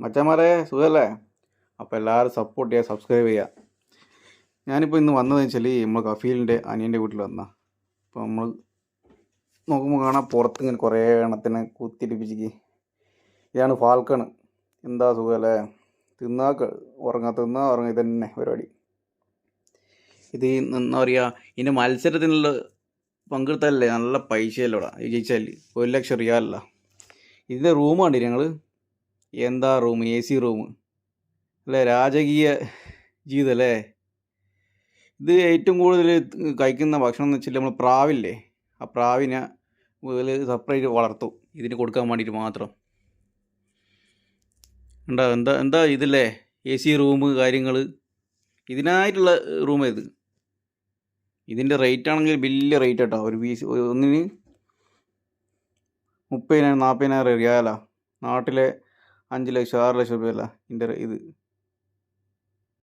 മച്ചന്മാരെ സുഖമല്ലേ? അപ്പോൾ എല്ലാവരും സപ്പോർട്ട് ചെയ്യുക, സബ്സ്ക്രൈബ് ചെയ്യുക. ഞാനിപ്പോൾ ഇന്ന് വന്നതെന്ന് വെച്ചാൽ നമ്മൾ കഫീലിൻ്റെ അനിയൻ്റെ വീട്ടിൽ വന്ന. അപ്പോൾ നമ്മൾ നോക്കുമ്പോൾ കാണാം പുറത്ത് ഇങ്ങനെ കുറേ എണ്ണത്തിനെ കുത്തിരിപ്പിച്ചിക്ക്. ഇതാണ് ഫാൽക്കൺ. എന്താ സുഖമല്ലേ? തിന്നാ ഉറങ്ങുക ഇതന്നെ പരിപാടി. ഇത് എന്താ പറയുക, ഇതിൻ്റെ മത്സരത്തിനുള്ള പങ്കെടുത്താലല്ലേ നല്ല പൈസയല്ലോടാ ജയിച്ചാൽ. 1,00,000 റിയാലല്ല. ഇതിൻ്റെ റൂം കണ്ടില്ല ഞങ്ങൾ? എന്താ റൂം, AC റൂം അല്ലേ? രാജകീയ ജീവിതം അല്ലേ? ഇത് ഏറ്റവും കൂടുതൽ കഴിക്കുന്ന ഭക്ഷണം എന്ന് വെച്ചാൽ നമ്മൾ പ്രാവില്ലേ, ആ പ്രാവിനെ സെപ്പറേറ്റ് വളർത്തും ഇതിന് കൊടുക്കാൻ വേണ്ടിയിട്ട് മാത്രം. എന്താ എന്താ എന്താ ഇതല്ലേ AC റൂം കാര്യങ്ങൾ, ഇതിനായിട്ടുള്ള റൂം ഇത്. ഇതിൻ്റെ റേറ്റ് ആണെങ്കിൽ വലിയ റേറ്റ് കേട്ടോ. ഒരു പീസ് ഒന്നിന് 30,000 40,000 റിയാലാ. നാട്ടിലെ 5 ലക്ഷം 6 ലക്ഷം രൂപയല്ല ഇതിൻ്റെ ഇത്.